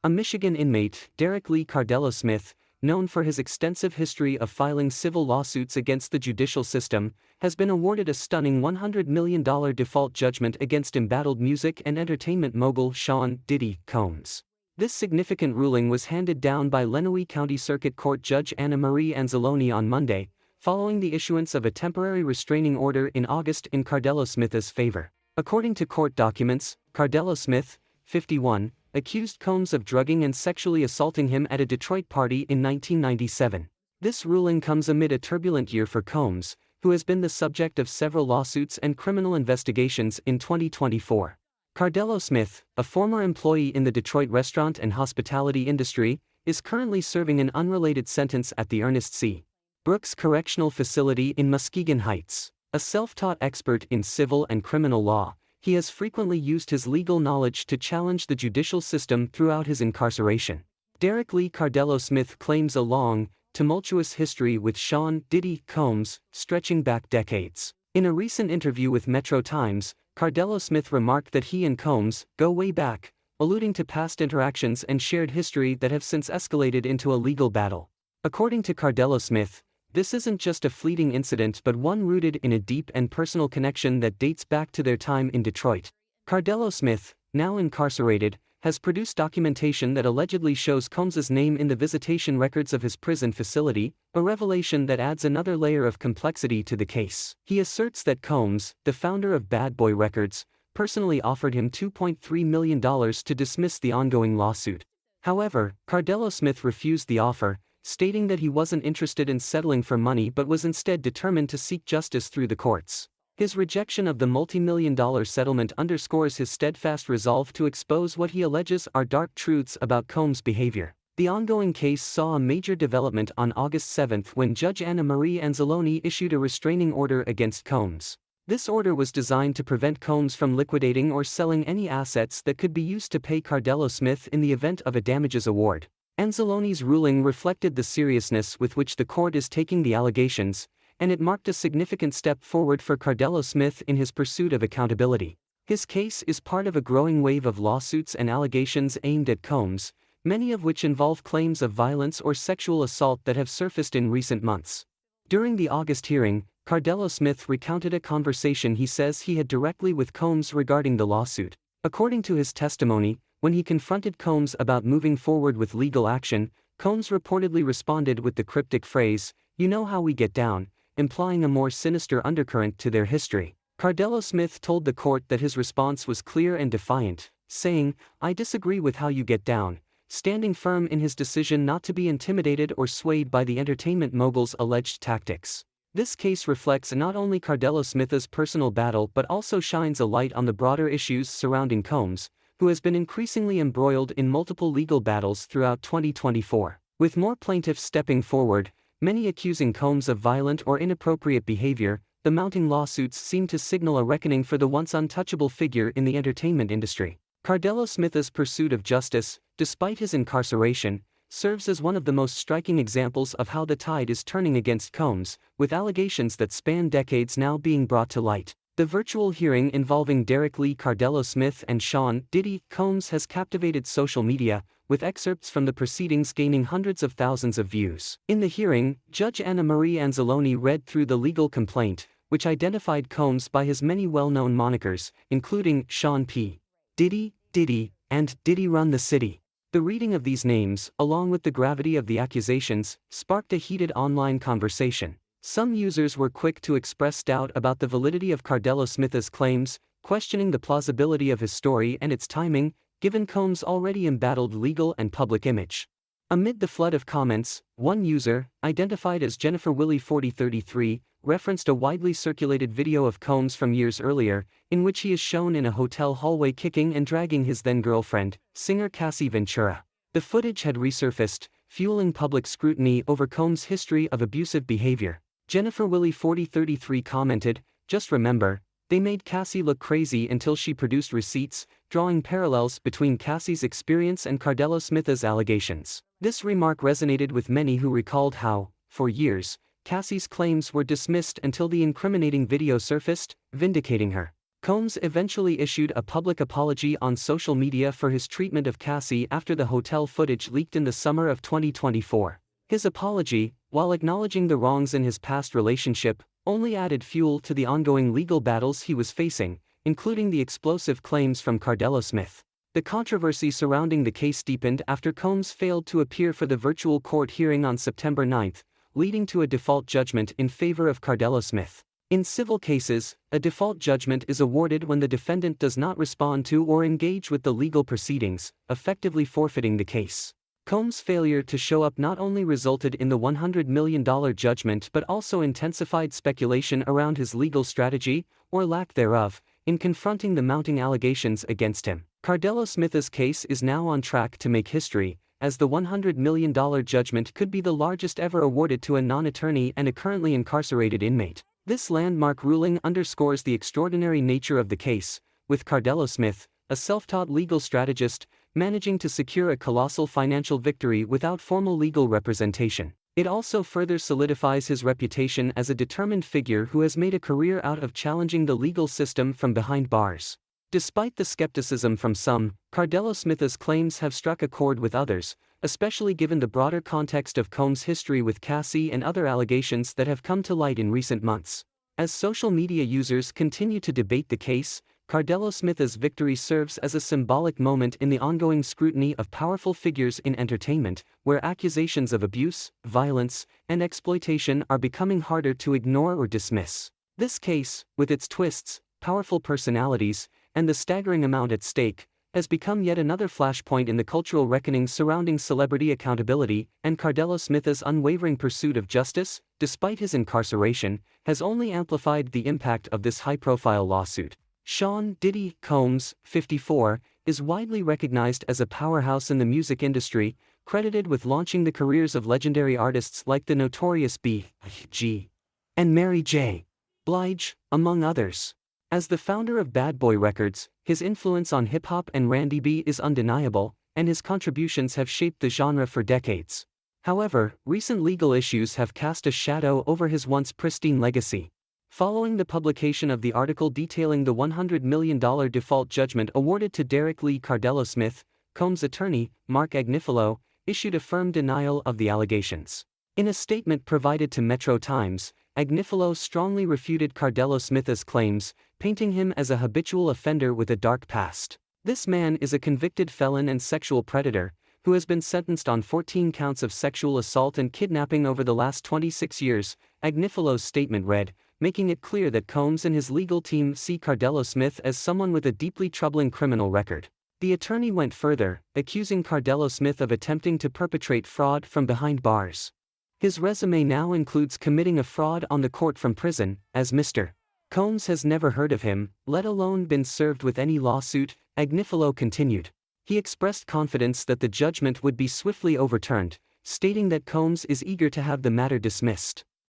A Michigan inmate, Derek Lee Cardello-Smith, known for his extensive history of filing civil lawsuits against the judicial system, has been awarded a stunning $100 million default judgment against embattled music and entertainment mogul Sean "Diddy" Combs. This significant ruling was handed down by Lenawee County Circuit Court Judge Anna Marie Anzalone on Monday, following the issuance of a temporary restraining order in August in Cardello-Smith's favor. According to court documents, Cardello-Smith, 51, accused Combs of drugging and sexually assaulting him at a Detroit party in 1997. This ruling comes amid a turbulent year for Combs, who has been the subject of several lawsuits and criminal investigations in 2024. Cardello-Smith, a former employee in the Detroit restaurant and hospitality industry, is currently serving an unrelated sentence at the Ernest C. Brooks Correctional Facility in Muskegon Heights. A self-taught expert in civil and criminal law, he has frequently used his legal knowledge to challenge the judicial system throughout his incarceration. Derek Lee Cardello-Smith claims a long, tumultuous history with Sean "Diddy" Combs, stretching back decades. In a recent interview with Metro Times, Cardello-Smith remarked that he and Combs go way back, alluding to past interactions and shared history that have since escalated into a legal battle. According to Cardello-Smith, this isn't just a fleeting incident but one rooted in a deep and personal connection that dates back to their time in Detroit. Cardello-Smith, now incarcerated, has produced documentation that allegedly shows Combs's name in the visitation records of his prison facility, a revelation that adds another layer of complexity to the case. He asserts that Combs, the founder of Bad Boy Records, personally offered him $2.3 million to dismiss the ongoing lawsuit. However, Cardello-Smith refused the offer, stating that he wasn't interested in settling for money but was instead determined to seek justice through the courts. His rejection of the multi-million-dollar settlement underscores his steadfast resolve to expose what he alleges are dark truths about Combs' behavior. The ongoing case saw a major development on August 7 when Judge Anna Marie Anzalone issued a restraining order against Combs. This order was designed to prevent Combs from liquidating or selling any assets that could be used to pay Cardello-Smith in the event of a damages award. Anzalone's ruling reflected the seriousness with which the court is taking the allegations, and it marked a significant step forward for Cardello-Smith in his pursuit of accountability. His case is part of a growing wave of lawsuits and allegations aimed at Combs, many of which involve claims of violence or sexual assault that have surfaced in recent months. During the August hearing, Cardello-Smith recounted a conversation he says he had directly with Combs regarding the lawsuit. According to his testimony, when he confronted Combs about moving forward with legal action, Combs reportedly responded with the cryptic phrase, "You know how we get down," implying a more sinister undercurrent to their history. Cardello-Smith told the court that his response was clear and defiant, saying, "I disagree with how you get down," standing firm in his decision not to be intimidated or swayed by the entertainment mogul's alleged tactics. This case reflects not only Cardello-Smith's personal battle but also shines a light on the broader issues surrounding Combs, who has been increasingly embroiled in multiple legal battles throughout 2024. With more plaintiffs stepping forward, many accusing Combs of violent or inappropriate behavior, the mounting lawsuits seem to signal a reckoning for the once untouchable figure in the entertainment industry. Cardello-Smith's pursuit of justice, despite his incarceration, serves as one of the most striking examples of how the tide is turning against Combs, with allegations that span decades now being brought to light. The virtual hearing involving Derek Lee Cardello-Smith and Sean "Diddy" Combs has captivated social media, with excerpts from the proceedings gaining hundreds of thousands of views. In the hearing, Judge Anna Marie Anzalone read through the legal complaint, which identified Combs by his many well-known monikers, including Sean P. Diddy, Diddy, and Diddy Run the City. The reading of these names, along with the gravity of the accusations, sparked a heated online conversation. Some users were quick to express doubt about the validity of Cardello-Smith's claims, questioning the plausibility of his story and its timing, given Combs' already embattled legal and public image. Amid the flood of comments, one user, identified as Jennifer Willie 4033, referenced a widely circulated video of Combs from years earlier, in which he is shown in a hotel hallway kicking and dragging his then-girlfriend, singer Cassie Ventura. The footage had resurfaced, fueling public scrutiny over Combs' history of abusive behavior. Jennifer Willie 4033 commented, "Just remember, they made Cassie look crazy until she produced receipts," drawing parallels between Cassie's experience and Cardello-Smith's allegations. This remark resonated with many who recalled how, for years, Cassie's claims were dismissed until the incriminating video surfaced, vindicating her. Combs eventually issued a public apology on social media for his treatment of Cassie after the hotel footage leaked in the summer of 2024. His apology, while acknowledging the wrongs in his past relationship, only added fuel to the ongoing legal battles he was facing, including the explosive claims from Cardello-Smith. The controversy surrounding the case deepened after Combs failed to appear for the virtual court hearing on September 9, leading to a default judgment in favor of Cardello-Smith. In civil cases, a default judgment is awarded when the defendant does not respond to or engage with the legal proceedings, effectively forfeiting the case. Combs' failure to show up not only resulted in the $100 million judgment but also intensified speculation around his legal strategy, or lack thereof, in confronting the mounting allegations against him. Cardello-Smith's case is now on track to make history, as the $100 million judgment could be the largest ever awarded to a non-attorney and a currently incarcerated inmate. This landmark ruling underscores the extraordinary nature of the case, with Cardello-Smith, a self-taught legal strategist, managing to secure a colossal financial victory without formal legal representation. It also further solidifies his reputation as a determined figure who has made a career out of challenging the legal system from behind bars. Despite the skepticism from some, Cardello-Smith's claims have struck a chord with others, especially given the broader context of Combs' history with Cassie and other allegations that have come to light in recent months. As social media users continue to debate the case, Cardello-Smith's victory serves as a symbolic moment in the ongoing scrutiny of powerful figures in entertainment, where accusations of abuse, violence, and exploitation are becoming harder to ignore or dismiss. This case, with its twists, powerful personalities, and the staggering amount at stake, has become yet another flashpoint in the cultural reckoning surrounding celebrity accountability, and Cardello-Smith's unwavering pursuit of justice, despite his incarceration, has only amplified the impact of this high-profile lawsuit. Sean "Diddy" Combs, 54, is widely recognized as a powerhouse in the music industry, credited with launching the careers of legendary artists like the notorious B.I.G. and Mary J. Blige, among others. As the founder of Bad Boy Records, his influence on hip-hop and R&B is undeniable, and his contributions have shaped the genre for decades. However, recent legal issues have cast a shadow over his once pristine legacy. Following the publication of the article detailing the $100 million default judgment awarded to Derek Lee Cardello-Smith, Combs' attorney, Mark Agnifilo, issued a firm denial of the allegations. In a statement provided to Metro Times, Agnifilo strongly refuted Cardello-Smith's claims, painting him as a habitual offender with a dark past. This man is a convicted felon and sexual predator, who has been sentenced on 14 counts of sexual assault and kidnapping over the last 26 years, Agnifilo's statement read, making it clear that Combs and his legal team see Cardello-Smith as someone with a deeply troubling criminal record. The attorney went further, accusing Cardello-Smith of attempting to perpetrate fraud from behind bars. His resume now includes committing a fraud on the court from prison, as Mr. Combs has never heard of him, let alone been served with any lawsuit, Agnifilo continued. He expressed confidence that the judgment would be swiftly overturned, stating that Combs is eager to have the matter dismissed.